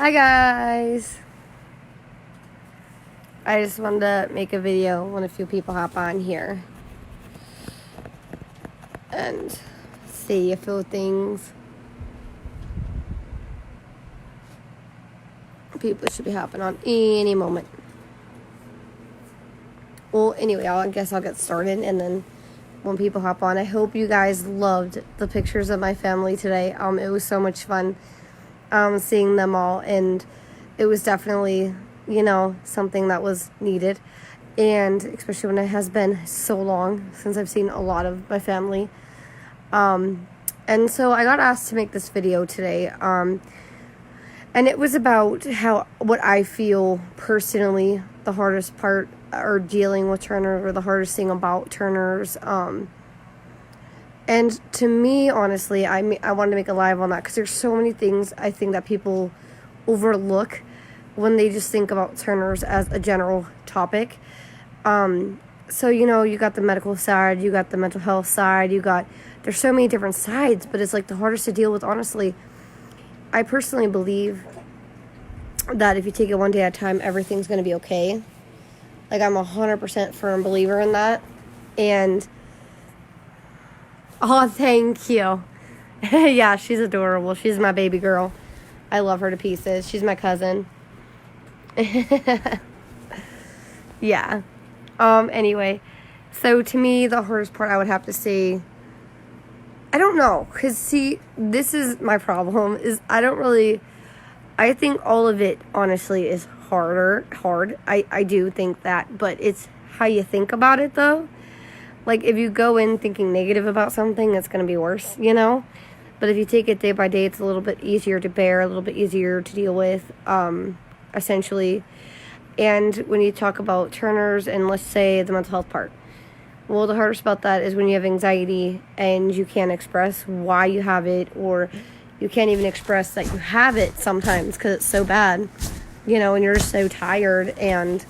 Hi guys! I just wanted to make a video when a few people hop on here and see a few things. People should be hopping on any moment. Well, anyway, I guess I'll get started, and then when people hop on, I hope you guys loved the pictures of my family today. It was so much fun seeing them all, and it was definitely, something that was needed, and especially when it has been so long since I've seen a lot of my family. And so I got asked to make this video today, and it was about what I feel personally the hardest part or dealing with Turners, or the hardest thing about Turners. And to me, honestly, I wanted to make a live on that because there's so many things I think that people overlook when they just think about Turners as a general topic. So, you got the medical side, you got the mental health side, there's so many different sides, but it's like the hardest to deal with, honestly. I personally believe that if you take it one day at a time, everything's going to be okay. Like, I'm 100% firm believer in that. And, oh, thank you. Yeah, she's adorable. She's my baby girl. I love her to pieces. She's my cousin. Yeah. Anyway, so to me, the hardest part I would have to say, I don't know, because see, this is my problem, is I think all of it, honestly, is hard. I do think that, but it's how you think about it, though. Like, if you go in thinking negative about something, it's going to be worse, But if you take it day by day, it's a little bit easier to bear, a little bit easier to deal with, essentially. And when you talk about Turners and, let's say, the mental health part, well, the hardest about that is when you have anxiety and you can't express why you have it, or you can't even express that you have it sometimes because it's so bad, and you're just so tired. And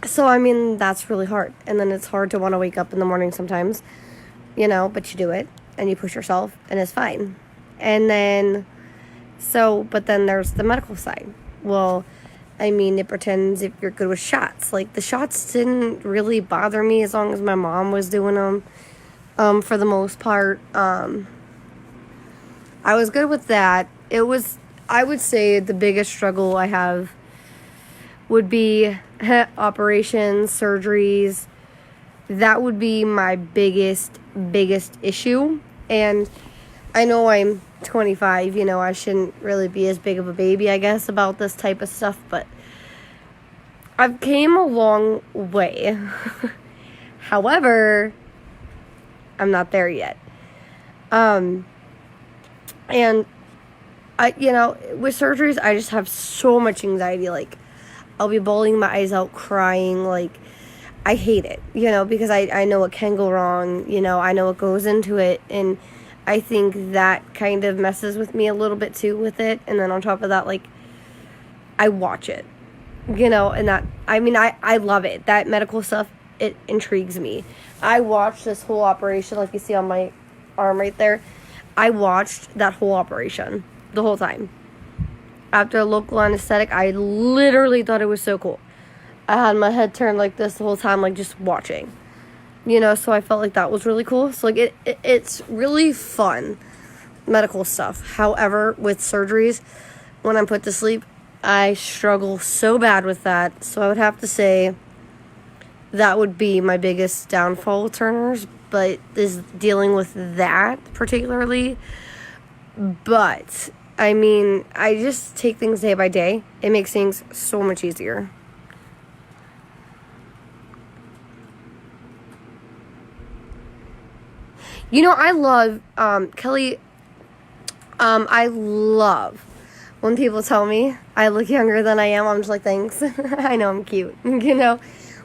so, that's really hard. And then it's hard to want to wake up in the morning sometimes, but you do it and you push yourself and it's fine. And then, but then there's the medical side. Well, it pretends if you're good with shots. Like, the shots didn't really bother me as long as my mom was doing them, for the most part. I was good with that. I would say the biggest struggle I have would be operations, surgeries. That would be my biggest issue. And I know I'm 25, I shouldn't really be as big of a baby, I guess, about this type of stuff, but I've came a long way. However, I'm not there yet. And I, with surgeries, I just have so much anxiety. Like, I'll be bawling my eyes out, crying. Like, I hate it, because I know it can go wrong. I know what goes into it, and I think that kind of messes with me a little bit too with it. And then on top of that, like, I watch it, and that, I love it. That medical stuff, it intrigues me. I watched this whole operation, like you see on my arm right there. I watched that whole operation the whole time. After a local anesthetic, I literally thought it was so cool. I had my head turned like this the whole time, like, just watching. So I felt like that was really cool. So, like, it's really fun, medical stuff. However, with surgeries, when I'm put to sleep, I struggle so bad with that. So I would have to say that would be my biggest downfall with Turners, but is dealing with that particularly. But, I just take things day by day. It makes things so much easier. I love, Kelly, I love when people tell me I look younger than I am. I'm just like, thanks. I know I'm cute,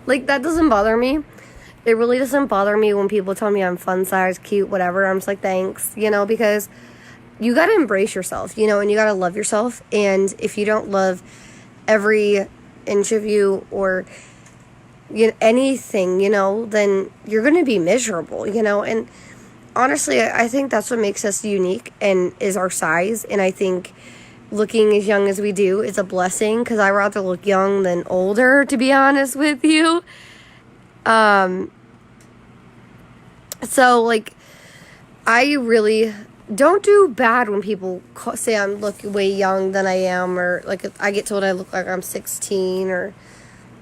like, that doesn't bother me. It really doesn't bother me when people tell me I'm fun size, cute, whatever. I'm just like, thanks, because you got to embrace yourself, and you got to love yourself. And if you don't love every inch of you, or anything, then you're going to be miserable, and honestly, I think that's what makes us unique and is our size. And I think looking as young as we do is a blessing, because I rather look young than older, to be honest with you. So, like, I really don't do bad when people say I look way young than I am, or, like, if I get told I look like I'm 16 or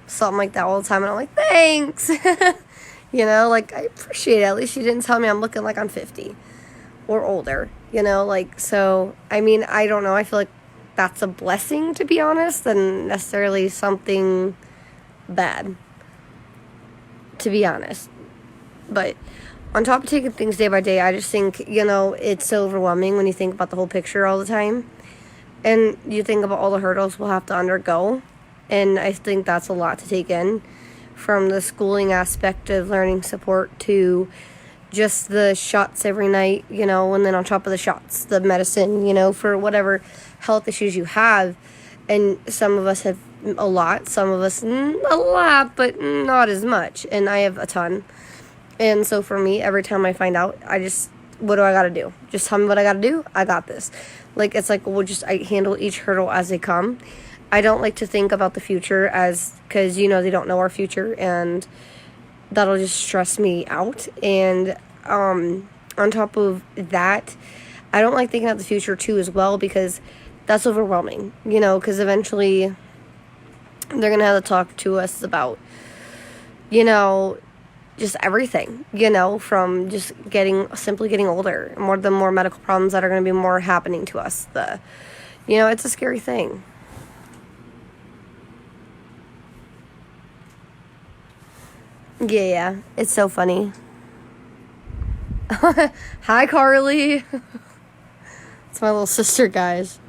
something like that all the time, and I'm like, thanks. You know, like, I appreciate it. At least you didn't tell me I'm looking like I'm 50 or older, you know, like, so, I mean, I don't know. I feel like that's a blessing, to be honest, than necessarily something bad, to be honest. But on top of taking things day by day, I just think, you know, it's so overwhelming when you think about the whole picture all the time. And you think about all the hurdles we'll have to undergo. And I think that's a lot to take in, from the schooling aspect of learning support to just the shots every night, you know, and then on top of the shots, the medicine, you know, for whatever health issues you have. And some of us have a lot, some of us a lot, but not as much. And I have a ton. And so for me, every time I find out, what do I got to do? Just tell me what I got to do. I got this. Like, it's like, I handle each hurdle as they come. I don't like to think about the future because, you know, they don't know our future, and that'll just stress me out. And on top of that, I don't like thinking about the future too as well, because that's overwhelming, you know, because eventually they're going to have to talk to us about, you know, just everything, you know, from just simply getting older, the more medical problems that are going to be more happening to us. You know, it's a scary thing. Yeah, it's so funny. Hi, Carly. It's my little sister, guys.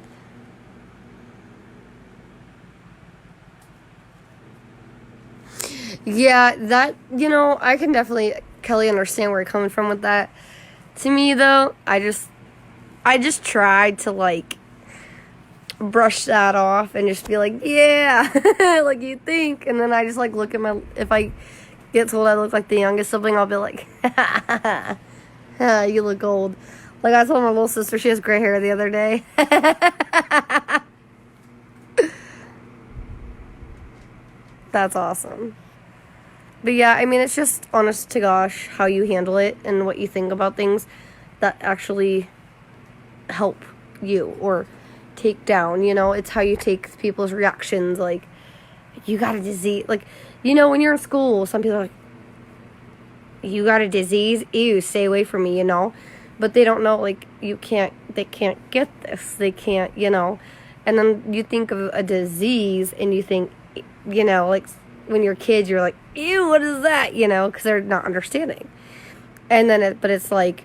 Yeah, that, you know, I can definitely, Kelly, understand where you're coming from with that. To me, though, I just tried to, like, brush that off and just be like, yeah, like you think. And then I just, like, look at if I get told I look like the youngest sibling, I'll be like, you look old. Like, I told my little sister she has gray hair the other day. That's awesome. But yeah, I mean, it's just honest to gosh how you handle it and what you think about things that actually help you or take down, you know. It's how you take people's reactions. Like, you got a disease. Like, you know, when you're in school, some people are like, you got a disease? Ew, stay away from me, you know. But they don't know, like, they can't get this. They can't, you know. And then you think of a disease and you think, you know, like, when you're kids, you're like, ew, what is that? You know, because they're not understanding. And then, but it's like,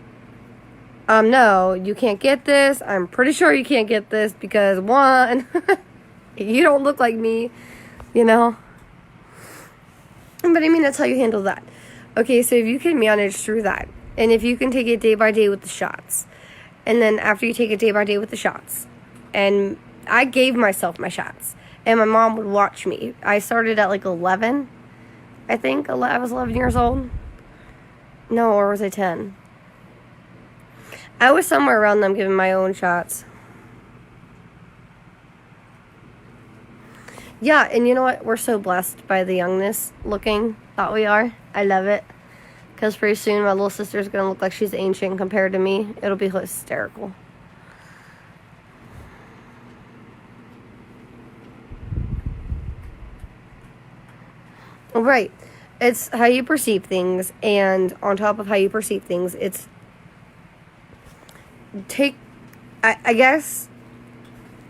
no, you can't get this. I'm pretty sure you can't get this because, one, you don't look like me, you know. But I mean, that's how you handle that. Okay, so if you can manage through that, and if you can take it day by day with the shots, and then after you take it day by day with the shots, and I gave myself my shots, and my mom would watch me. I started at like 11, I think. I was 11 years old. No, or was I 10? I was somewhere around them giving my own shots. Yeah, and you know what? We're so blessed by the youngness looking that we are. I love it. Because pretty soon my little sister's going to look like she's ancient compared to me. It'll be hysterical. Right. It's how you perceive things. And on top of how you perceive things, it's I guess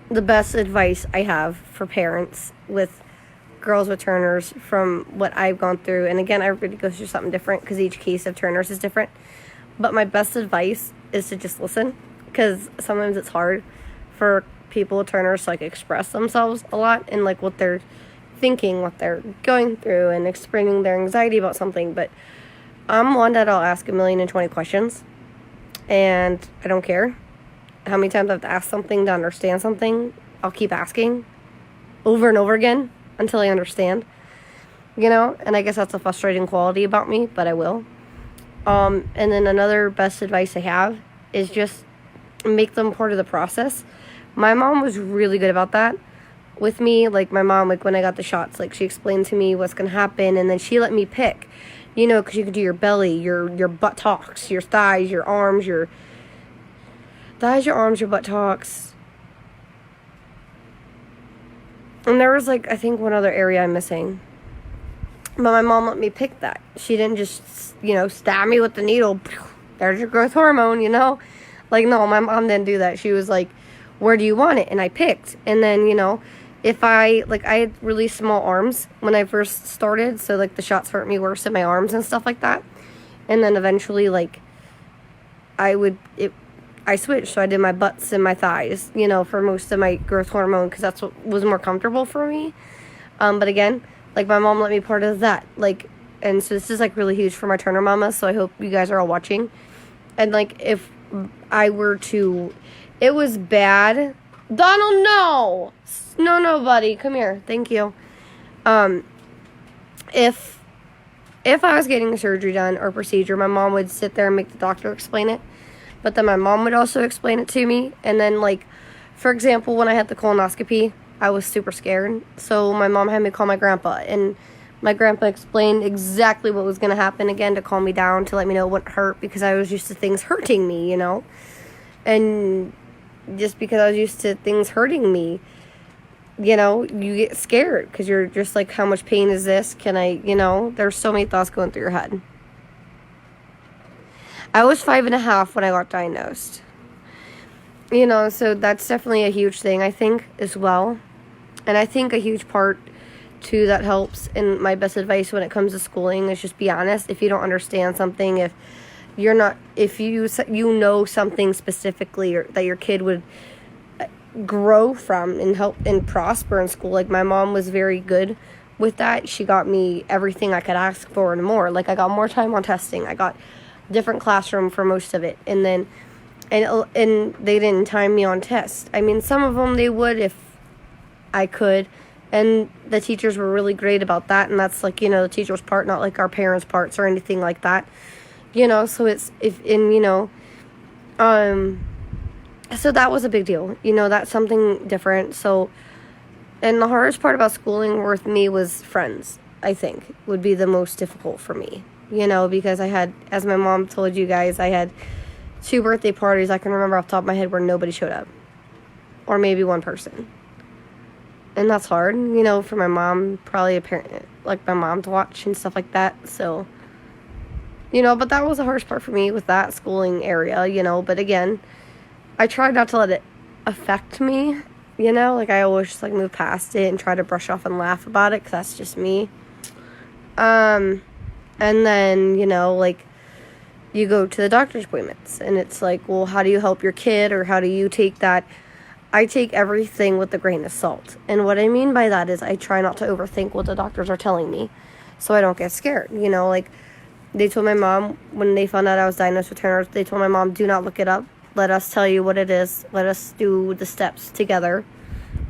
the best advice I have for parents with girls with Turners from what I've gone through, and again, everybody goes through something different because each case of Turners is different, but my best advice is to just listen, because sometimes it's hard for people with Turners to like express themselves a lot and like what they're thinking, what they're going through, and explaining their anxiety about something. But I'm one that I'll ask 1,020 questions, and I don't care how many times I have to ask something to understand something. I'll keep asking over and over again until I understand, you know. And I guess that's a frustrating quality about me, but I will. And then another best advice I have is just make them part of the process. My mom was really good about that with me. Like, my mom, like, when I got the shots, like, she explained to me what's going to happen, and then she let me pick, you know, because you could do your belly, your buttocks, your thighs, your arms, your buttocks. And there was, like, I think one other area I'm missing. But my mom let me pick that. She didn't just, you know, stab me with the needle. There's your growth hormone, you know? Like, no, my mom didn't do that. She was like, where do you want it? And I picked. And then, you know, if I had really small arms when I first started. So, like, the shots hurt me worse in my arms and stuff like that. And then eventually, like, I switched. So I did my butts and my thighs, you know, for most of my growth hormone, because that's what was more comfortable for me. But again, like, my mom let me part of that. Like, and so this is, like, really huge for my Turner mama. So I hope you guys are all watching. And, like, if I were to, it was bad. Donald, no! No, buddy. Come here. Thank you. If I was getting a surgery done or procedure, my mom would sit there and make the doctor explain it. But then my mom would also explain it to me. And then, like, for example, when I had the colonoscopy, I was super scared. So my mom had me call my grandpa. And my grandpa explained exactly what was going to happen again to calm me down, to let me know what hurt, because I was used to things hurting me, you know. And just because I was used to things hurting me, you know, you get scared because you're just like, how much pain is this? Can I, you know, there's so many thoughts going through your head. I was 5.5 when I got diagnosed. You know, so that's definitely a huge thing, I think, as well. And I think a huge part, too, that helps, and my best advice when it comes to schooling is just be honest. If you don't understand something, if you know something specifically, or that your kid would grow from and help and prosper in school. Like, my mom was very good with that. She got me everything I could ask for and more. Like, I got more time on testing. I got different classroom for most of it. And then, and they didn't time me on tests. I mean, some of them they would if I could. And the teachers were really great about that. And that's, like, you know, the teacher's part, not like our parents' parts or anything like that. You know, so it's, so that was a big deal. You know, that's something different. So, and the hardest part about schooling with me was friends, I think, would be the most difficult for me. You know, because I had, as my mom told you guys, I had 2 birthday parties I can remember off the top of my head where nobody showed up. Or maybe one person. And that's hard, you know, for my mom, probably a parent, like my mom, to watch and stuff like that. So, you know, but that was the hardest part for me with that schooling area, you know. But again, I tried not to let it affect me, you know. Like, I always just, like, move past it and try to brush off and laugh about it, because that's just me. And then, you know, like, you go to the doctor's appointments, and it's like, well, how do you help your kid, or how do you take that? I take everything with a grain of salt. And what I mean by that is I try not to overthink what the doctors are telling me, so I don't get scared. You know, like, they told my mom when they found out I was diagnosed with Turner, they told my mom, do not look it up. Let us tell you what it is. Let us do the steps together,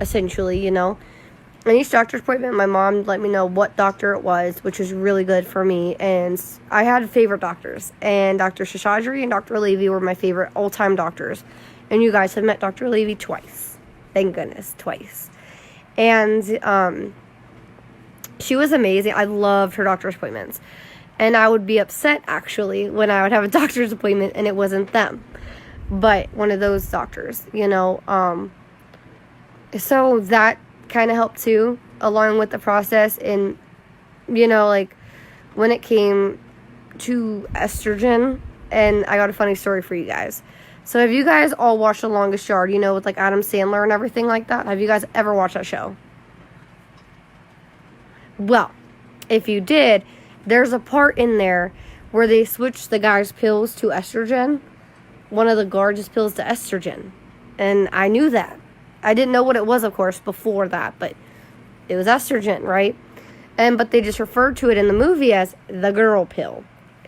essentially, you know. And each doctor's appointment, my mom let me know what doctor it was, which was really good for me. And I had favorite doctors. And Dr. Shashadri and Dr. Levy were my favorite all-time doctors. And you guys have met Dr. Levy twice. Thank goodness, twice. And she was amazing. I loved her doctor's appointments. And I would be upset, actually, when I would have a doctor's appointment and it wasn't them, but one of those doctors, you know. So that kind of helped, too, along with the process. And, you know, like, when it came to estrogen, and I got a funny story for you guys. So have you guys all watched The Longest Yard, you know, with, like, Adam Sandler and everything like that? Have you guys ever watched that show? Well, if you did, there's a part in there where they switched the guy's pills to estrogen. One of the guards' pills to estrogen. And I knew that. I didn't know what it was, of course, before that, but it was estrogen, right? But they just referred to it in the movie as the girl pill.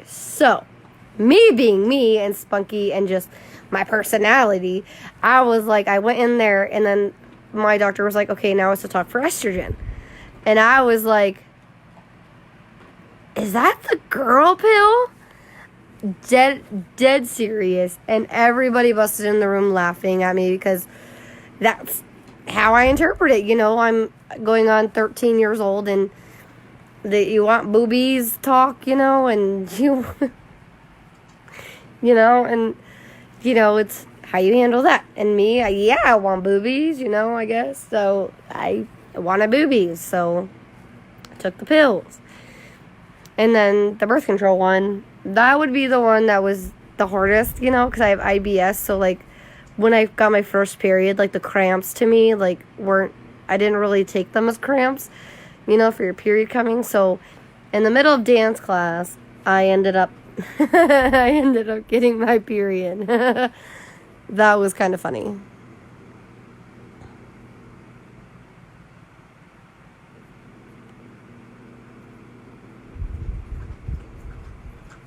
So, me being me and spunky and just my personality, I was like, I went in there, and then my doctor was like, okay, now it's to talk for estrogen. And I was like, is that the girl pill? Dead serious. And everybody busted in the room laughing at me because, that's how I interpret it. You know, I'm going on 13 years old, and that you want boobies talk, you know, and you, you know, and, you know, it's how you handle that. And me, I want boobies, you know, I guess. So I wanted boobies, so I took the pills. And then the birth control one, that would be the one that was the hardest, you know, because I have IBS. So, like, when I got my first period, like, the cramps to me, like, I didn't really take them as cramps, you know, for your period coming. So, in the middle of dance class, I ended up getting my period. That was kind of funny.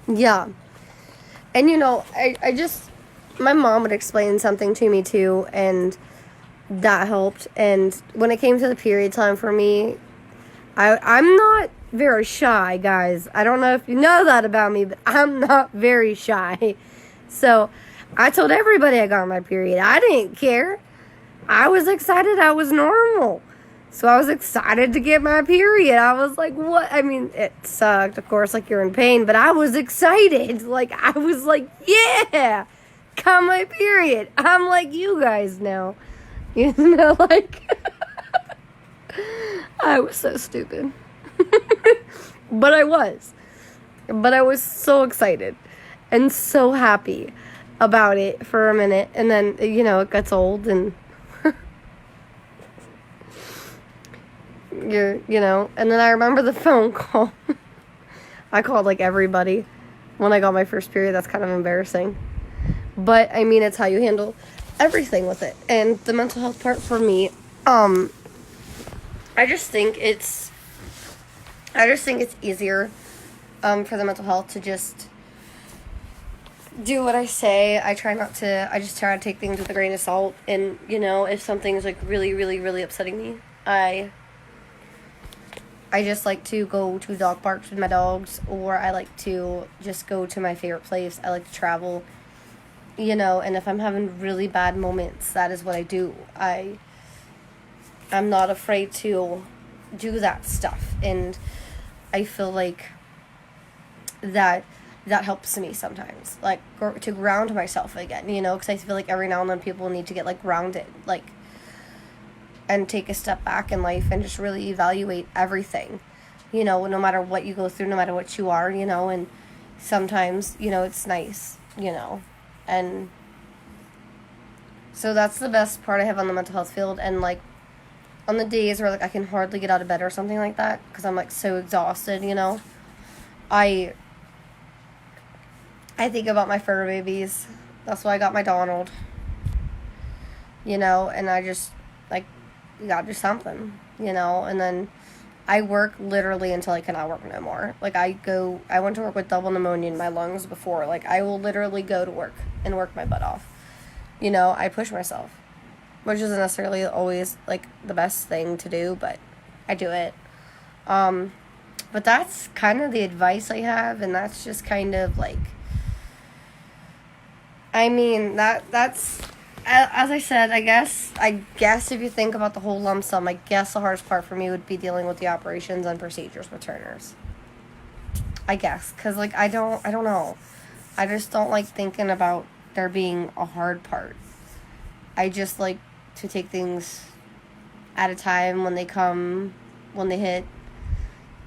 Yeah. And, you know, I just, my mom would explain something to me, too, and that helped. And when it came to the period time for me, I'm not very shy, guys. I don't know if you know that about me, but I'm not very shy. So I told everybody I got my period. I didn't care. I was excited. I was normal. So I was excited to get my period. I was like, what? I mean, it sucked, of course, like you're in pain, but I was excited. Like, I was like, yeah, got my period. I'm like you guys now. You know, like, I was so stupid. But I was. But I was so excited and so happy about it for a minute. And then, you know, it gets old and you know, and then I remember the phone call. I called like everybody when I got my first period. That's kind of embarrassing. But I mean, it's how you handle everything with it. And the mental health part for me, I just think it's easier for the mental health to just do what I say. I just try to take things with a grain of salt. And, you know, if something's like really, really, really upsetting me, I just like to go to dog parks with my dogs, or I like to just go to my favorite place. I like to travel, you know, and if I'm having really bad moments, that is what I do. I'm not afraid to do that stuff, and I feel like that helps me sometimes, like, to ground myself again, you know, because I feel like every now and then people need to get, like, grounded, like, and take a step back in life and just really evaluate everything, you know, no matter what you go through, no matter what you are, you know, and sometimes, you know, it's nice, you know, and so that's the best part I have on the mental health field. And, like, on the days where, like, I can hardly get out of bed or something like that, because I'm, like, so exhausted, you know, I think about my fur babies. That's why I got my Donald, you know, and I just, like, you gotta do something, you know, and then I work literally until I cannot work no more. Like, I went to work with double pneumonia in my lungs before. Like, I will literally go to work and work my butt off. You know, I push myself, which isn't necessarily always, like, the best thing to do, but I do it. But that's kind of the advice I have, and that's just kind of, like, I mean, that's... As I said, I guess if you think about the whole lump sum, I guess the hardest part for me would be dealing with the operations and procedures with Turners. I guess, because, like, I don't know. I just don't like thinking about there being a hard part. I just like to take things at a time when they hit,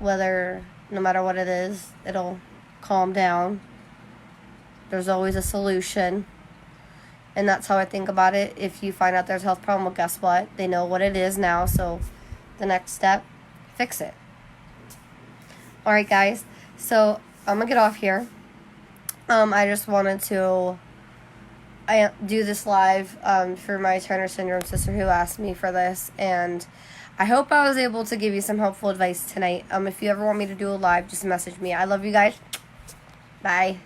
no matter what it is, it'll calm down. There's always a solution. And that's how I think about it. If you find out there's a health problem, well, guess what? They know what it is now, so the next step, fix it. Alright, guys. So, I'm going to get off here. I just wanted to do this live for my Turner Syndrome sister who asked me for this. And I hope I was able to give you some helpful advice tonight. If you ever want me to do a live, just message me. I love you guys. Bye.